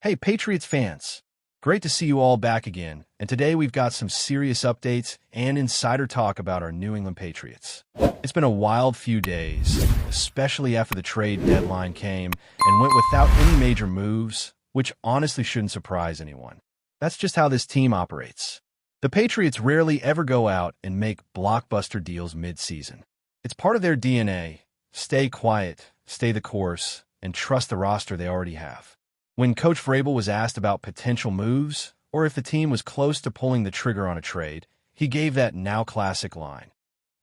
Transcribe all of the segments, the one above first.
Hey, Patriots fans! Great to see you all back again, and today we've got some serious updates and insider talk about our New England Patriots. It's been a wild few days, especially after the trade deadline came and went without any major moves, which honestly shouldn't surprise anyone. That's just how this team operates. The Patriots rarely ever go out and make blockbuster deals mid-season. It's part of their DNA. Stay quiet, stay the course, and trust the roster they already have. When Coach Vrabel was asked about potential moves, or if the team was close to pulling the trigger on a trade, he gave that now classic line.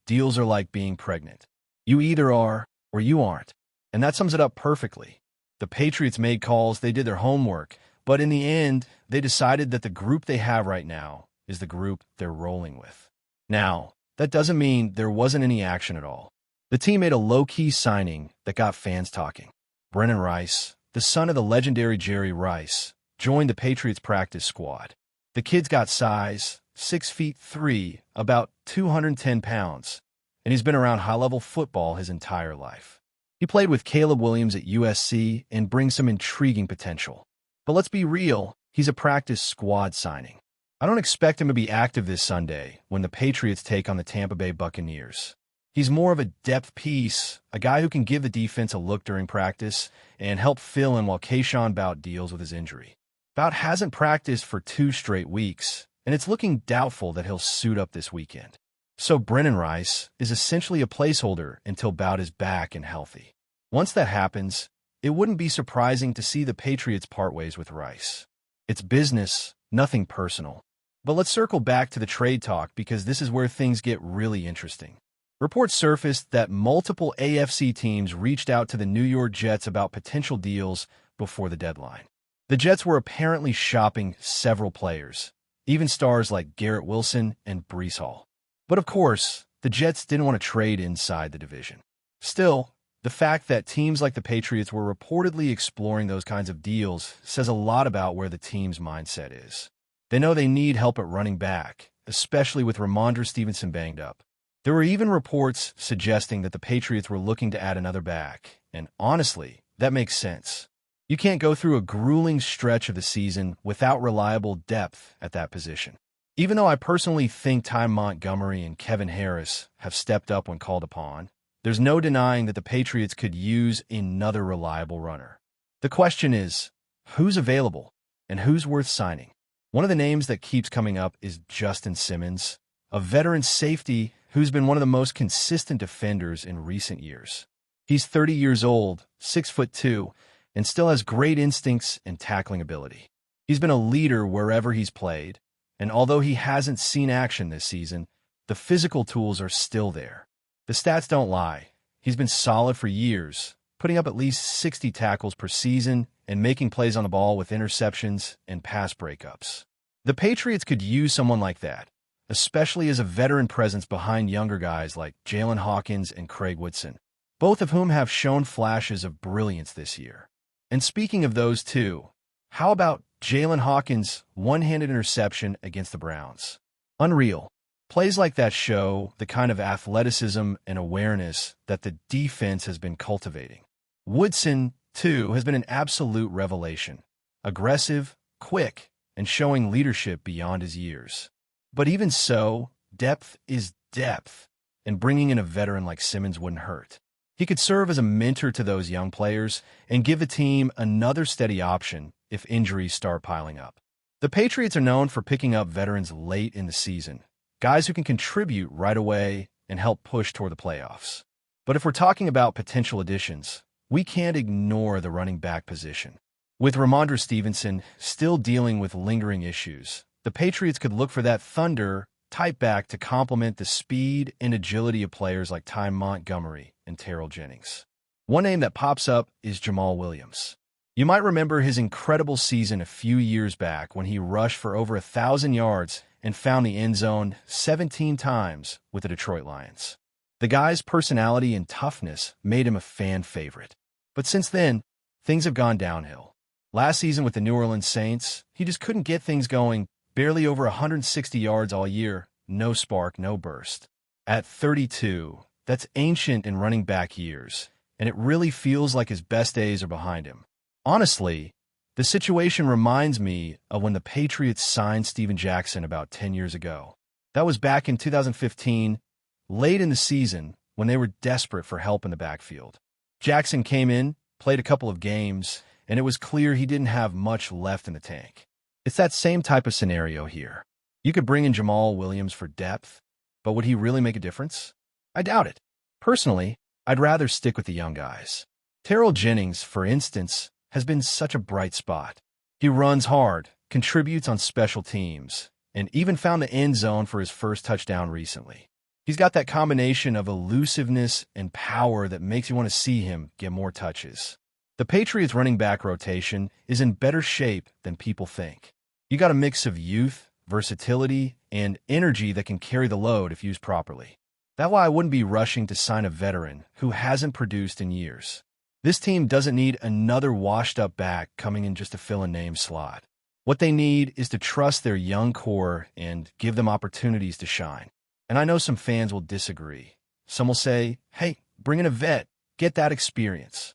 Deals are like being pregnant. You either are, or you aren't. And that sums it up perfectly. The Patriots made calls, they did their homework, but in the end, they decided that the group they have right now is the group they're rolling with. Now, that doesn't mean there wasn't any action at all. The team made a low-key signing that got fans talking. Brennan Rice, the son of the legendary Jerry Rice, joined the Patriots practice squad. The kid's got size, 6'3", about 210 pounds, and he's been around high-level football his entire life. He played with Caleb Williams at USC and brings some intriguing potential. But let's be real, he's a practice squad signing. I don't expect him to be active this Sunday when the Patriots take on the Tampa Bay Buccaneers. He's more of a depth piece, a guy who can give the defense a look during practice and help fill in while Kayshon Boutte deals with his injury. Boutte hasn't practiced for 2 straight weeks, and it's looking doubtful that he'll suit up this weekend. So Brennan Rice is essentially a placeholder until Boutte is back and healthy. Once that happens, it wouldn't be surprising to see the Patriots part ways with Rice. It's business, nothing personal. But let's circle back to the trade talk because this is where things get really interesting. Reports surfaced that multiple AFC teams reached out to the New York Jets about potential deals before the deadline. The Jets were apparently shopping several players, even stars like Garrett Wilson and Breece Hall. But of course, the Jets didn't want to trade inside the division. Still, the fact that teams like the Patriots were reportedly exploring those kinds of deals says a lot about where the team's mindset is. They know they need help at running back, especially with Ramondre Stevenson banged up. There were even reports suggesting that the Patriots were looking to add another back, and honestly, that makes sense. You can't go through a grueling stretch of the season without reliable depth at that position. Even though I personally think Ty Montgomery and Kevin Harris have stepped up when called upon, there's no denying that the Patriots could use another reliable runner. The question is, who's available and who's worth signing? One of the names that keeps coming up is Justin Simmons, a veteran safety who's been one of the most consistent defenders in recent years. He's 30 years old, 6'2", and still has great instincts and tackling ability. He's been a leader wherever he's played, and although he hasn't seen action this season, the physical tools are still there. The stats don't lie. He's been solid for years, putting up at least 60 tackles per season and making plays on the ball with interceptions and pass breakups. The Patriots could use someone like that, especially as a veteran presence behind younger guys like Jalen Hawkins and Craig Woodson, both of whom have shown flashes of brilliance this year. And speaking of those two, how about Jalen Hawkins' one-handed interception against the Browns? Unreal. Plays like that show the kind of athleticism and awareness that the defense has been cultivating. Woodson, too, has been an absolute revelation. Aggressive, quick, and showing leadership beyond his years. But even so, depth is depth, and bringing in a veteran like Simmons wouldn't hurt. He could serve as a mentor to those young players and give the team another steady option if injuries start piling up. The Patriots are known for picking up veterans late in the season, guys who can contribute right away and help push toward the playoffs. But if we're talking about potential additions, we can't ignore the running back position. With Ramondre Stevenson still dealing with lingering issues, the Patriots could look for that thunder type back to complement the speed and agility of players like Ty Montgomery and Terrell Jennings. One name that pops up is Jamal Williams. You might remember his incredible season a few years back when he rushed for over 1,000 yards and found the end zone 17 times with the Detroit Lions. The guy's personality and toughness made him a fan favorite. But since then, things have gone downhill. Last season with the New Orleans Saints, he just couldn't get things going. Barely over 160 yards all year, no spark, no burst. At 32, that's ancient in running back years, and it really feels like his best days are behind him. Honestly, The situation reminds me of when the Patriots signed Steven Jackson about 10 years ago. That was back in 2015, late in the season, when they were desperate for help in the backfield. Jackson came in, played a couple of games, and it was clear he didn't have much left in the tank. It's that same type of scenario here. You could bring in Jamal Williams for depth, but would he really make a difference? I doubt it. Personally, I'd rather stick with the young guys. Terrell Jennings, for instance, has been such a bright spot. He runs hard, contributes on special teams, and even found the end zone for his first touchdown recently. He's got that combination of elusiveness and power that makes you want to see him get more touches. The Patriots running back rotation is in better shape than people think. You got a mix of youth, versatility, and energy that can carry the load if used properly. That's why I wouldn't be rushing to sign a veteran who hasn't produced in years. This team doesn't need another washed-up back coming in just to fill a name slot. What they need is to trust their young core and give them opportunities to shine. And I know some fans will disagree. Some will say, hey, bring in a vet, get that experience.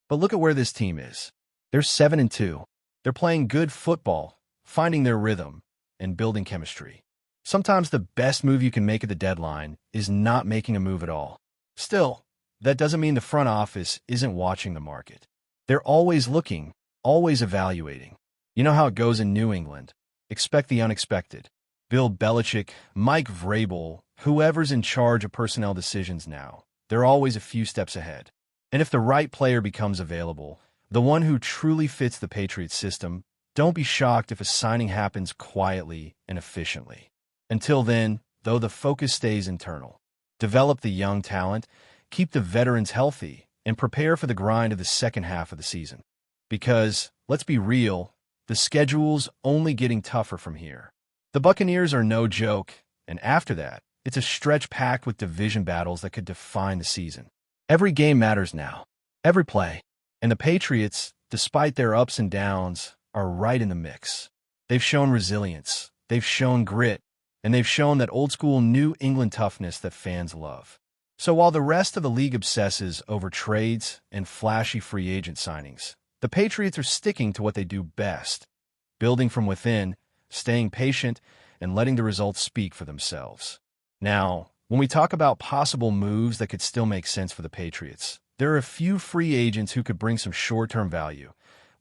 But look at where this team is. They're 7-2. They're playing good football, finding their rhythm, and building chemistry. Sometimes the best move you can make at the deadline is not making a move at all. Still, that doesn't mean the front office isn't watching the market. They're always looking, always evaluating. You know how it goes in New England. Expect the unexpected. Bill Belichick, Mike Vrabel, whoever's in charge of personnel decisions now, they're always a few steps ahead. And if the right player becomes available, the one who truly fits the Patriots system, don't be shocked if a signing happens quietly and efficiently. Until then, though, the focus stays internal. Develop the young talent, keep the veterans healthy, and prepare for the grind of the second half of the season. Because, let's be real, the schedule's only getting tougher from here. The Buccaneers are no joke, and after that, it's a stretch packed with division battles that could define the season. Every game matters now, every play, and the Patriots, despite their ups and downs, are right in the mix. They've shown resilience, they've shown grit, and they've shown that old-school New England toughness that fans love. So while the rest of the league obsesses over trades and flashy free agent signings, the Patriots are sticking to what they do best, building from within, staying patient, and letting the results speak for themselves. Now, when we talk about possible moves that could still make sense for the Patriots, there are a few free agents who could bring some short-term value,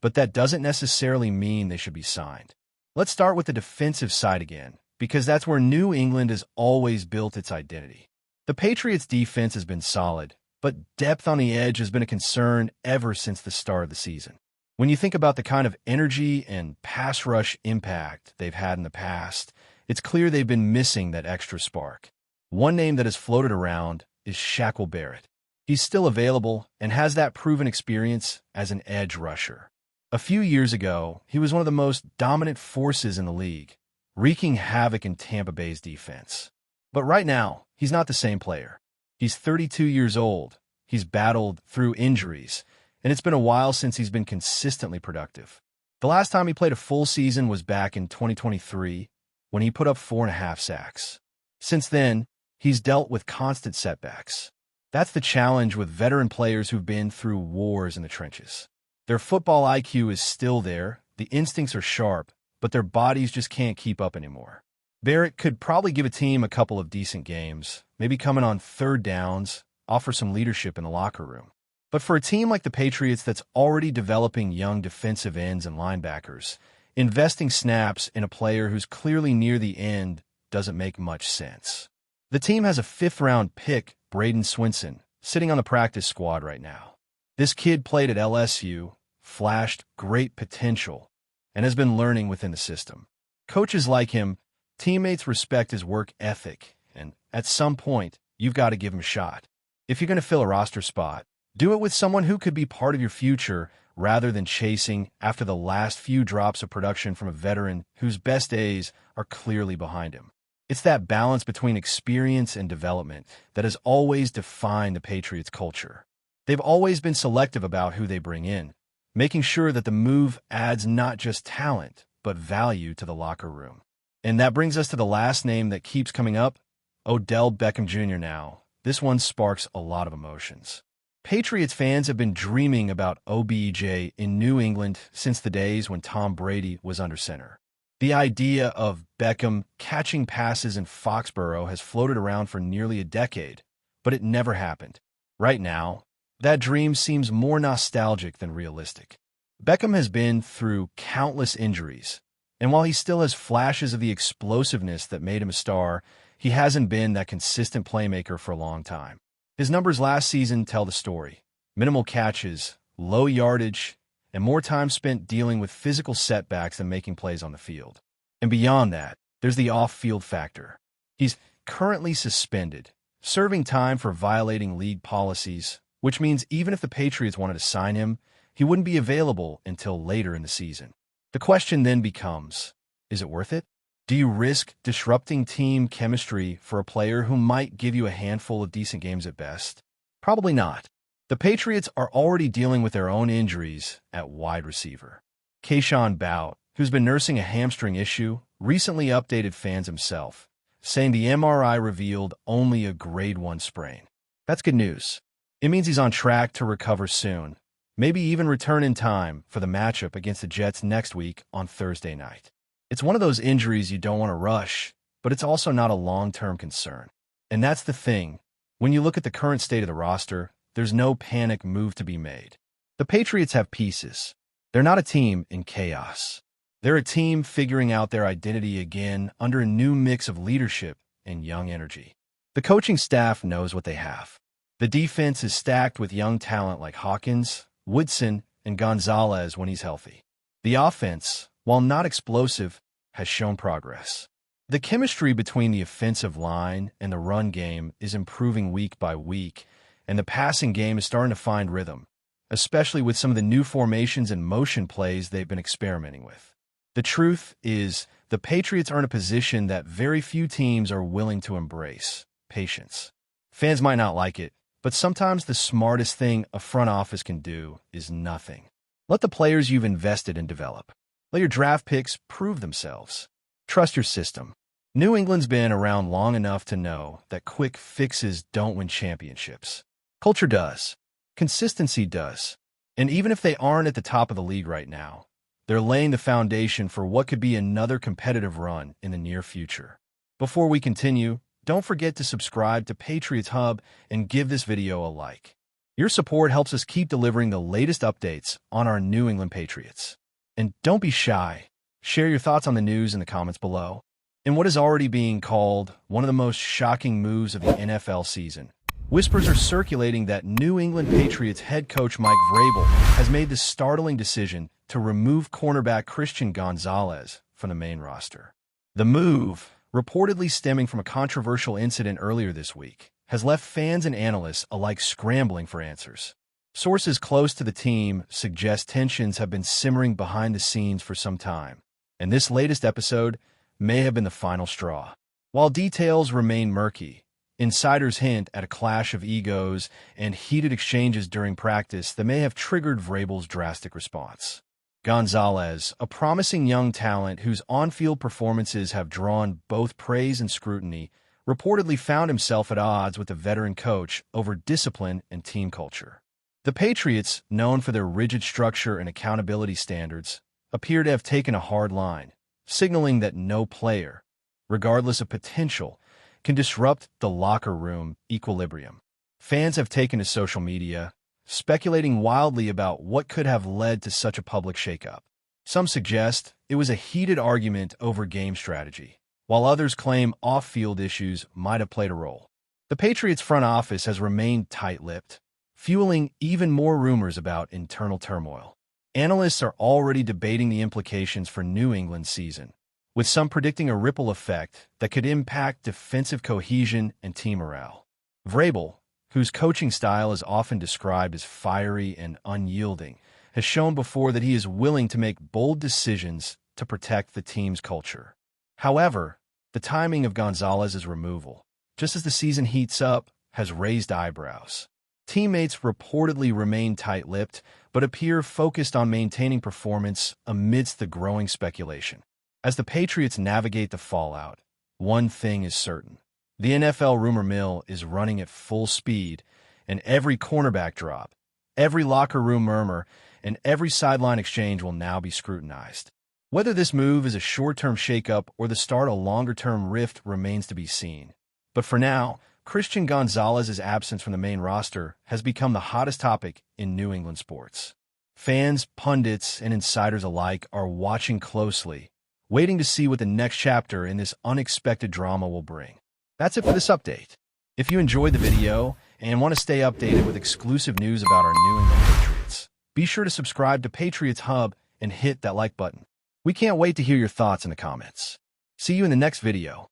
but that doesn't necessarily mean they should be signed. Let's start with the defensive side again, because that's where New England has always built its identity. The Patriots' defense has been solid, but depth on the edge has been a concern ever since the start of the season. When you think about the kind of energy and pass rush impact they've had in the past, it's clear they've been missing that extra spark. One name that has floated around is Shaquille Barrett. He's still available and has that proven experience as an edge rusher. A few years ago, he was one of the most dominant forces in the league, wreaking havoc in Tampa Bay's defense. But right now, he's not the same player. He's 32 years old, he's battled through injuries, and it's been a while since he's been consistently productive. The last time he played a full season was back in 2023, when he put up 4.5 sacks. Since then, he's dealt with constant setbacks. That's the challenge with veteran players who've been through wars in the trenches. Their football IQ is still there, the instincts are sharp, but their bodies just can't keep up anymore. Barrett could probably give a team a couple of decent games, maybe coming on third downs, offer some leadership in the locker room. But for a team like the Patriots that's already developing young defensive ends and linebackers, investing snaps in a player who's clearly near the end doesn't make much sense. The team has a 5th-round pick, Braden Swinson, sitting on the practice squad right now. This kid played at LSU, flashed great potential, and has been learning within the system. Coaches like him, teammates respect his work ethic, and at some point, you've got to give him a shot. If you're going to fill a roster spot, do it with someone who could be part of your future rather than chasing after the last few drops of production from a veteran whose best days are clearly behind him. It's that balance between experience and development that has always defined the Patriots culture. They've always been selective about who they bring in, making sure that the move adds not just talent, but value to the locker room. And that brings us to the last name that keeps coming up, Odell Beckham Jr. now. This one sparks a lot of emotions. Patriots fans have been dreaming about OBJ in New England since the days when Tom Brady was under center. The idea of Beckham catching passes in Foxborough has floated around for nearly a decade, but it never happened. Right now, that dream seems more nostalgic than realistic. Beckham has been through countless injuries, and while he still has flashes of the explosiveness that made him a star, he hasn't been that consistent playmaker for a long time. His numbers last season tell the story. Minimal catches, low yardage, and more time spent dealing with physical setbacks than making plays on the field. And beyond that, there's the off-field factor. He's currently suspended, serving time for violating league policies, which means even if the Patriots wanted to sign him, he wouldn't be available until later in the season. The question then becomes, is it worth it? Do you risk disrupting team chemistry for a player who might give you a handful of decent games at best? Probably not. The Patriots are already dealing with their own injuries at wide receiver. Keyshawn Bout, who's been nursing a hamstring issue, recently updated fans himself, saying the MRI revealed only a grade 1 sprain. That's good news. It means he's on track to recover soon, maybe even return in time for the matchup against the Jets next week on Thursday night. It's one of those injuries you don't want to rush, but it's also not a long-term concern. And that's the thing. When you look at the current state of the roster, there's no panic move to be made. The Patriots have pieces. They're not a team in chaos. They're a team figuring out their identity again under a new mix of leadership and young energy. The coaching staff knows what they have. The defense is stacked with young talent like Hawkins, Woodson, and Gonzalez when he's healthy. The offense, while not explosive, has shown progress. The chemistry between the offensive line and the run game is improving week by week, and the passing game is starting to find rhythm, especially with some of the new formations and motion plays they've been experimenting with. The truth is, the Patriots are in a position that very few teams are willing to embrace: patience. Fans might not like it, but sometimes the smartest thing a front office can do is nothing. Let the players you've invested in develop. Let your draft picks prove themselves. Trust your system. New England's been around long enough to know that quick fixes don't win championships. Culture does. Consistency does. And even if they aren't at the top of the league right now, they're laying the foundation for what could be another competitive run in the near future. Before we continue, don't forget to subscribe to Patriots Hub and give this video a like. Your support helps us keep delivering the latest updates on our New England Patriots. And don't be shy. Share your thoughts on the news in the comments below. In what is already being called one of the most shocking moves of the NFL season, whispers are circulating that New England Patriots head coach Mike Vrabel has made the startling decision to remove cornerback Christian Gonzalez from the main roster. The move, reportedly stemming from a controversial incident earlier this week, has left fans and analysts alike scrambling for answers. Sources close to the team suggest tensions have been simmering behind the scenes for some time, and this latest episode may have been the final straw. While details remain murky, insiders hint at a clash of egos and heated exchanges during practice that may have triggered Vrabel's drastic response. Gonzalez, a promising young talent whose on-field performances have drawn both praise and scrutiny, reportedly found himself at odds with the veteran coach over discipline and team culture. The Patriots, known for their rigid structure and accountability standards, appear to have taken a hard line, signaling that no player, regardless of potential, can disrupt the locker room equilibrium. Fans have taken to social media, speculating wildly about what could have led to such a public shakeup. Some suggest it was a heated argument over game strategy, while others claim off-field issues might have played a role. The Patriots front office has remained tight-lipped, fueling even more rumors about internal turmoil. Analysts are already debating the implications for New England's season, with some predicting a ripple effect that could impact defensive cohesion and team morale. Vrabel, whose coaching style is often described as fiery and unyielding, has shown before that he is willing to make bold decisions to protect the team's culture. However, the timing of Gonzalez's removal, just as the season heats up, has raised eyebrows. Teammates reportedly remain tight-lipped, but appear focused on maintaining performance amidst the growing speculation. As the Patriots navigate the fallout, one thing is certain. The NFL rumor mill is running at full speed, and every cornerback drop, every locker room murmur, and every sideline exchange will now be scrutinized. Whether this move is a short-term shakeup or the start of a longer-term rift remains to be seen. But for now, Christian Gonzalez's absence from the main roster has become the hottest topic in New England sports. Fans, pundits, and insiders alike are watching closely, waiting to see what the next chapter in this unexpected drama will bring. That's it for this update. If you enjoyed the video and want to stay updated with exclusive news about our New England Patriots, be sure to subscribe to Patriots Hub and hit that like button. We can't wait to hear your thoughts in the comments. See you in the next video.